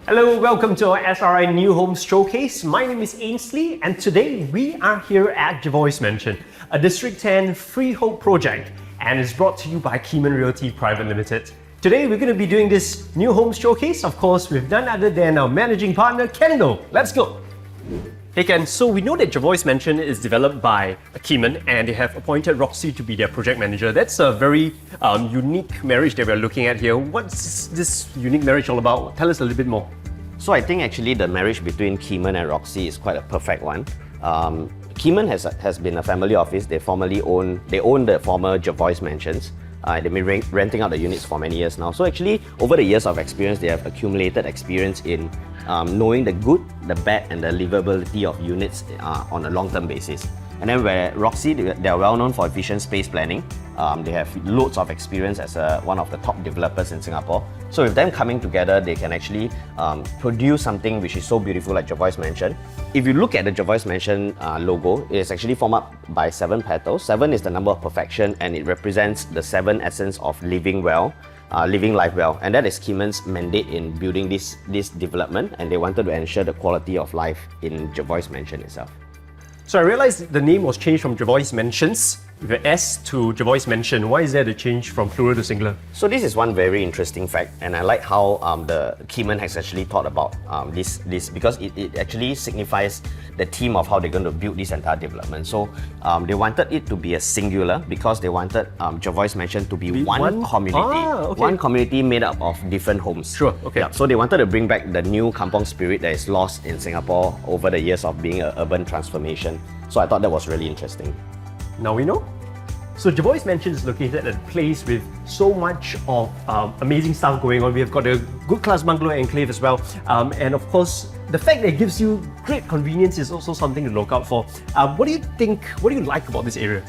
Hello, welcome to our SRI New Homes Showcase. My name is Ainsley and today we are here at Jervois Mansions, a District 10 freehold project, and it's brought to you by Keyman Realty Private Limited. Today we're going to be doing this New Homes Showcase, of course, with none other than our managing partner, Kendall. Let's go! Hey Ken, so we know that Jervois Mansions is developed by Keyman and they have appointed Roxy to be their project manager. That's a very unique marriage that we're looking at here. What's this unique marriage all about? Tell us a little bit more. So I think actually the marriage between Keyman and Roxy is quite a perfect one. Keyman has been a family office. They own the former Jervois Mansions. They've been renting out the units for many years now. So actually, over the years of experience, they have accumulated experience in knowing the good, the bad, and the livability of units on a long-term basis. And then where Roxy, they are well known for efficient space planning. They have loads of experience as one of the top developers in Singapore. So with them coming together, they can actually produce something which is so beautiful like Jervois Mansions. If you look at the Jervois Mansions logo, it is actually formed up by 7 petals. 7 is the number of perfection and it represents the 7 essence of living well, living life well. And that is Keyman's mandate in building this development, and they wanted to ensure the quality of life in Jervois Mansions itself. So I realized the name was changed from Jervois Mansions with an S to Jervois Mansions. Why is there the change from plural to singular? So this is one very interesting fact, and I like how the Keyman has actually thought about this because it actually signifies the theme of how they're going to build this entire development. So they wanted it to be a singular because they wanted Jervois Mansions to be one community. Okay. One community made up of different homes. Sure, okay. Yeah, so they wanted to bring back the new kampong spirit that is lost in Singapore over the years of being an urban transformation. So I thought that was really interesting. Now we know. So Jervois Mansions is located at a place with so much of amazing stuff going on. We have got a good class bungalow enclave as well. And of course, the fact that it gives you great convenience is also something to look out for. What do you like about this area?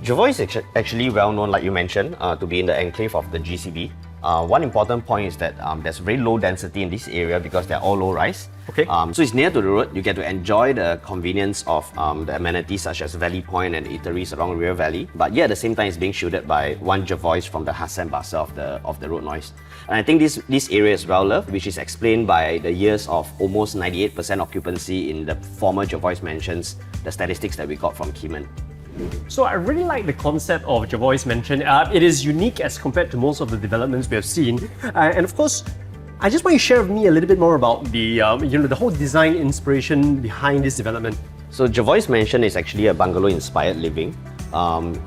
Jervois is actually well known, like you mentioned, to be in the enclave of the GCB. One important point is that there's very low density in this area because they're all low-rise. Okay. So it's near to the road. You get to enjoy the convenience of the amenities such as Valley Point and eateries along River Valley. But yeah, at the same time, it's being shielded by one Jervois from the hustle and bustle of the road noise. And I think this area is well loved, which is explained by the years of almost 98% occupancy in the former Jervois Mansions, the statistics that we got from Keyman. So I really like the concept of Jervois Mansions. It is unique as compared to most of the developments we have seen. And of course, I just want you to share with me a little bit more about the the whole design inspiration behind this development. So Jervois Mansions is actually a bungalow-inspired living.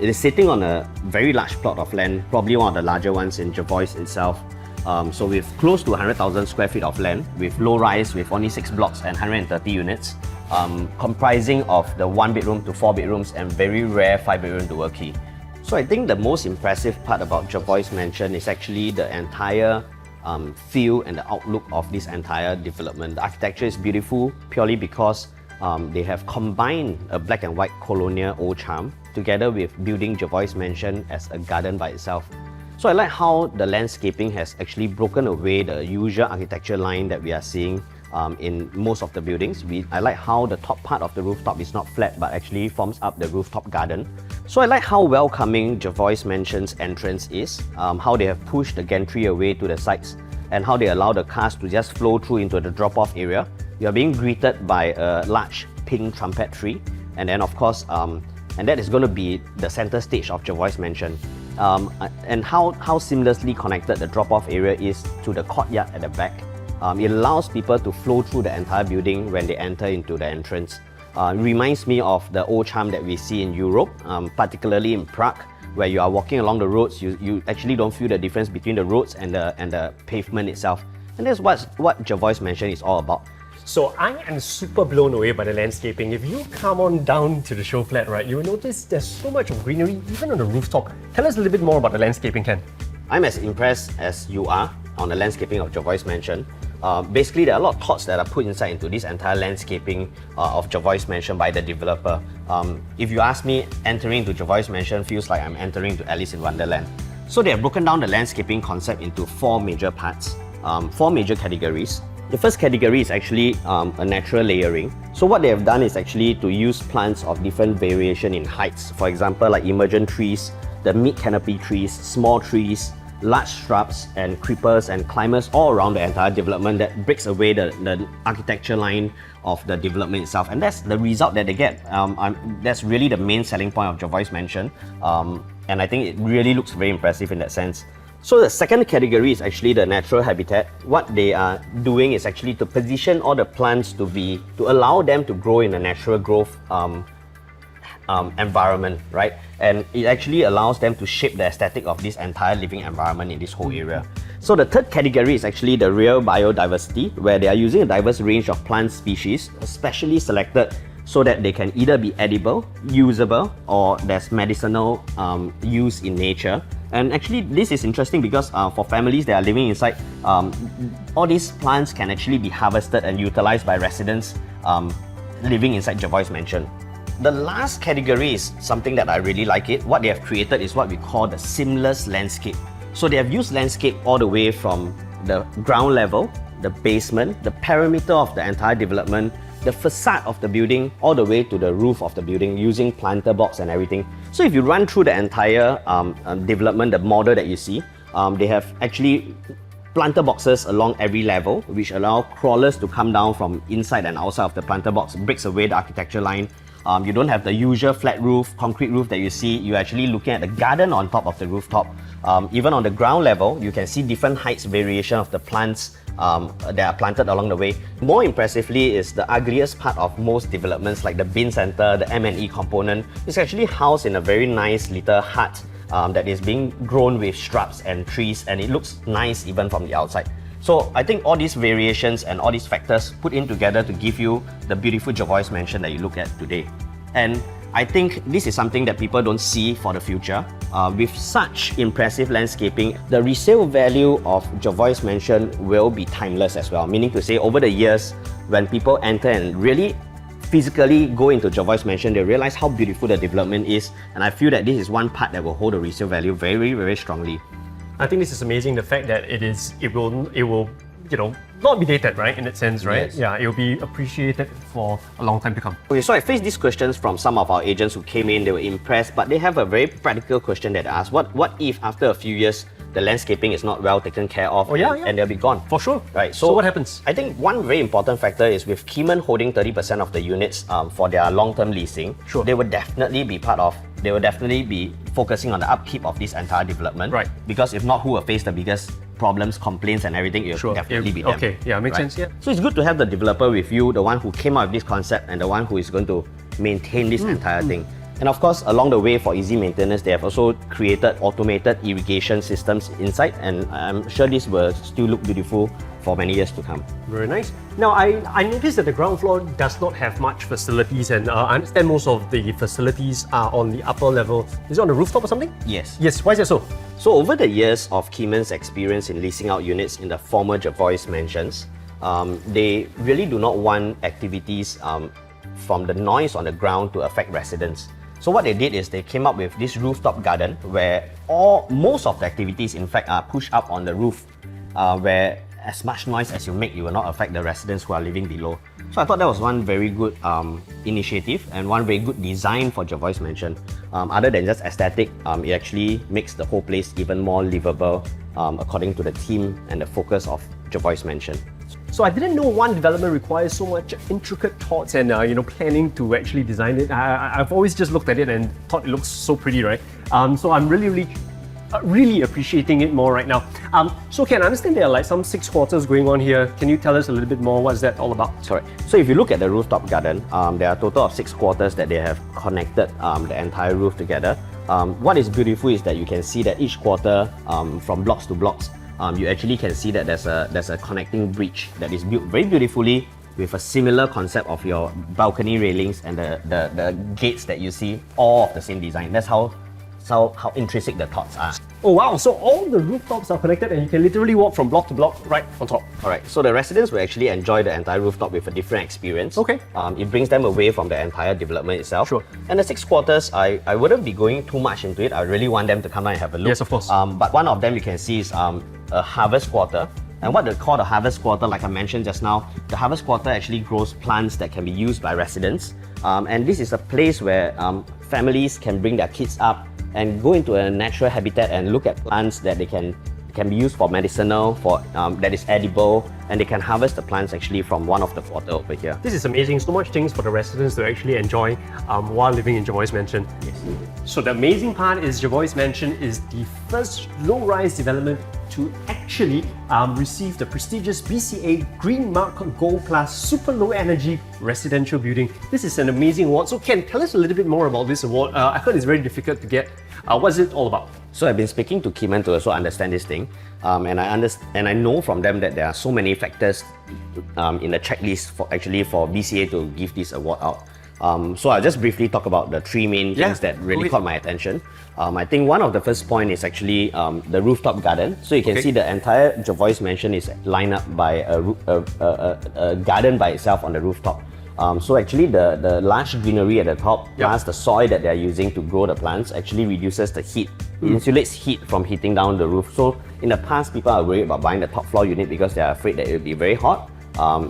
It is sitting on a very large plot of land, probably one of the larger ones in Jervois itself. So with close to 100,000 square feet of land, with low rise, with only 6 blocks and 130 units, comprising of the 1-bedroom to 4 bedrooms and very rare 5-bedroom dual key. So I think the most impressive part about Jervois Mansions is actually the entire feel and the outlook of this entire development. The architecture is beautiful purely because they have combined a black and white colonial old charm together with building Jervois Mansions as a garden by itself. So I like how the landscaping has actually broken away the usual architecture line that we are seeing in most of the buildings. I like how the top part of the rooftop is not flat but actually forms up the rooftop garden. So I like how welcoming Jervois Mansions entrance is, how they have pushed the gantry away to the sides and how they allow the cars to just flow through into the drop-off area. You are being greeted by a large pink trumpet tree, and then of course, and that is going to be the center stage of Jervois Mansions. And how seamlessly connected the drop-off area is to the courtyard at the back. It allows people to flow through the entire building when they enter into the entrance. It reminds me of the old charm that we see in Europe, particularly in Prague, where you are walking along the roads, you actually don't feel the difference between the roads and the pavement itself. And that's what Jervois Mansions is all about. So I am super blown away by the landscaping. If you come on down to the show flat, right, you will notice there's so much of greenery even on the rooftop. Tell us a little bit more about the landscaping, Ken. I'm as impressed as you are on the landscaping of Jervois Mansions. Basically, there are a lot of thoughts that are put inside into this entire landscaping of Jervois Mansions by the developer. If you ask me, entering into Jervois Mansions feels like I'm entering to Alice in Wonderland. So they have broken down the landscaping concept into 4 major parts, 4 major categories. The first category is actually a natural layering. So what they have done is actually to use plants of different variation in heights. For example, like emergent trees, the mid canopy trees, small trees, large shrubs and creepers and climbers all around the entire development that breaks away the architecture line of the development itself. And that's the result that they get. That's really the main selling point of Jervois Mansion. And I think it really looks very impressive in that sense. So the second category is actually the natural habitat. What they are doing is actually to position all the plants to allow them to grow in a natural growth environment, right? And it actually allows them to shape the aesthetic of this entire living environment in this whole area. So the third category is actually the real biodiversity, where they are using a diverse range of plant species, specially selected so that they can either be edible, usable, or there's medicinal use in nature. And actually this is interesting because for families that are living inside, all these plants can actually be harvested and utilized by residents living inside Jervois Mansion. The last category is something that I really like it. What they have created is what we call the seamless landscape. So they have used landscape all the way from the ground level, the basement, the perimeter of the entire development, the facade of the building, all the way to the roof of the building using planter box and everything. So if you run through the entire development, the model that you see, they have actually planter boxes along every level, which allow crawlers to come down from inside and outside of the planter box, breaks away the architecture line. You don't have the usual flat roof, concrete roof that you see. You're actually looking at the garden on top of the rooftop. Even on the ground level, you can see different heights variation of the plants that are planted along the way. More impressively is the ugliest part of most developments, like the bin center, the M&E component. It's actually housed in a very nice little hut that is being grown with shrubs and trees, and it looks nice even from the outside. So I think all these variations and all these factors put in together to give you the beautiful Jervois Mansion that you look at today. And I think this is something that people don't see for the future. With such impressive landscaping, the resale value of Jervois Mansion will be timeless as well. Meaning to say, over the years, when people enter and really physically go into Jervois Mansion, they realize how beautiful the development is. And I feel that this is one part that will hold the resale value very, very strongly. I think this is amazing, the fact that it will not be dated, right, in that sense, right? Yes. Yeah, it will be appreciated for a long time to come. Okay, so I faced these questions from some of our agents who came in, they were impressed, but they have a very practical question that they ask. What if after a few years, the landscaping is not well taken care of and they'll be gone? For sure. Right. So what happens? I think one very important factor is with Keyman holding 30% of the units for their long-term leasing, they will definitely be focusing on the upkeep of this entire development. Right. Because if not, who will face the biggest problems, complaints and everything? It will definitely be them. Okay, yeah, makes sense, yeah. So it's good to have the developer with you, the one who came up with this concept and the one who is going to maintain this entire thing. And of course, along the way, for easy maintenance, they have also created automated irrigation systems inside, and I'm sure this will still look beautiful for many years to come. Very nice. Now, I noticed that the ground floor does not have much facilities, and I understand most of the facilities are on the upper level. Is it on the rooftop or something? Yes. Yes, why is that so? So over the years of Keyman's experience in leasing out units in the former Jervois Mansions, they really do not want activities from the noise on the ground to affect residents. So what they did is they came up with this rooftop garden where most of the activities in fact are pushed up on the roof, where as much noise as you make, you will not affect the residents who are living below. So I thought that was one very good initiative and one very good design for Jervois Mansion. Other than just aesthetic, it actually makes the whole place even more livable according to the theme and the focus of Jervois Mansion. So I didn't know one development requires so much intricate thoughts and planning to actually design it. I've always just looked at it and thought it looks so pretty, right? So I'm really appreciating it more right now. So Ken, I understand there are like some 6 quarters going on here. Can you tell us a little bit more? What's that all about? Sorry. So if you look at the rooftop garden, there are a total of 6 quarters that they have connected the entire roof together. What is beautiful is that you can see that each quarter, from blocks to blocks, you actually can see that there's a connecting bridge that is built very beautifully with a similar concept of your balcony railings and the gates that you see, all of the same design. That's how intrinsic the thoughts are. Oh wow, so all the rooftops are connected and you can literally walk from block to block right on top. Alright, so the residents will actually enjoy the entire rooftop with a different experience. Okay. It brings them away from the entire development itself. Sure. And the 6 quarters, I wouldn't be going too much into it. I really want them to come down and have a look. Yes, of course. But one of them you can see is a harvest quarter. And what they call the harvest quarter, like I mentioned just now, the harvest quarter actually grows plants that can be used by residents. And this is a place where families can bring their kids up and go into a natural habitat and look at plants that they can can be used for medicinal, for that is edible, and they can harvest the plants actually from one of the quarter over here. This is amazing. So much things for the residents to actually enjoy while living in Jervois Mansion. Yes. So the amazing part is Jervois Mansion is the first low-rise development to actually receive the prestigious BCA Green Mark Goldplus Super Low Energy Residential Building. This is an amazing award. So Ken, tell us a little bit more about this award. I heard it's very difficult to get. What's it all about? So I've been speaking to Kiman to also understand this thing, and I know from them that there are so many factors in the checklist for BCA to give this award out. So I'll just briefly talk about the three main things that really caught my attention. I think one of the first point is actually the rooftop garden. So you can see the entire Jervois Mansion is lined up by a garden by itself on the rooftop. So actually the lush greenery at the top plus the soil that they're using to grow the plants actually reduces the heat. It insulates heat from heating down the roof. So in the past, people are worried about buying the top floor unit because they're afraid that it will be very hot.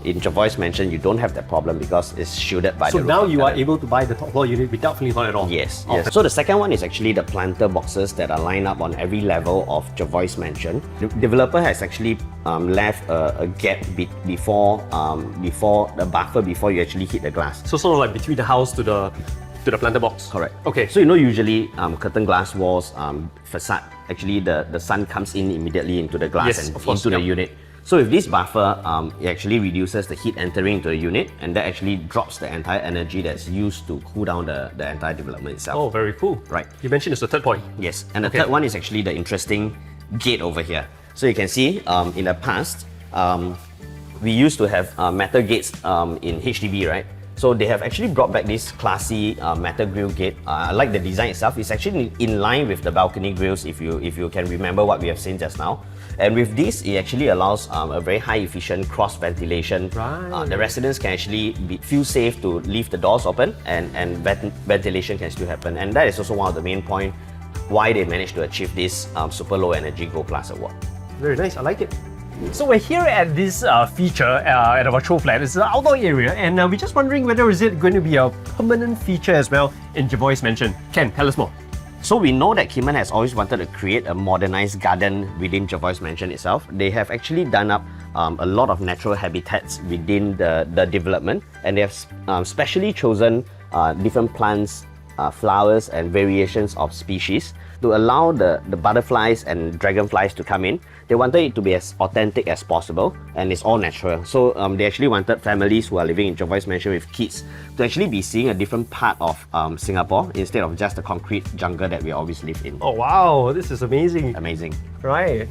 In Jervois Mansion, you don't have that problem because it's shielded by the roof. So now you are able to buy the top floor unit without feeling hot at all? Yes. So the second one is actually the planter boxes that are lined up on every level of Jervois Mansion. The developer has actually left a gap before the buffer before you actually hit the glass. So sort of like between the house to the planter box? Correct. Okay. So you know usually curtain glass walls, facade, actually the sun comes in immediately into the glass and into the unit. So with this buffer, it actually reduces the heat entering into the unit, and that actually drops the entire energy that's used to cool down the entire development itself. Oh, very cool. Right. You mentioned it's the third point. Yes, and the third one is actually the interesting gate over here. So you can see in the past, we used to have metal gates in HDB, right? So they have actually brought back this classy metal grille gate. I like the design itself. It's actually in line with the balcony grills, if you can remember what we have seen just now. And with this, it actually allows a very high efficient cross ventilation. Right. The residents can actually feel safe to leave the doors open, and ventilation can still happen. And that is also one of the main points why they managed to achieve this Super Low Energy Goldplus award. Very nice, I like it. So we're here at this feature at our show flat. It's an outdoor area, and we're just wondering whether is it going to be a permanent feature as well in Jervois Mansion. Ken, tell us more. So we know that Kiman has always wanted to create a modernized garden within Jervois Mansion itself. They have actually done up a lot of natural habitats within the development, and they have specially chosen different plants, flowers and variations of species to allow the butterflies and dragonflies to come in. They wanted it to be as authentic as possible, and it's all natural. So they actually wanted families who are living in Jervois Mansion with kids to actually be seeing a different part of Singapore instead of just the concrete jungle that we always live in. Oh wow, this is amazing. Amazing. Right.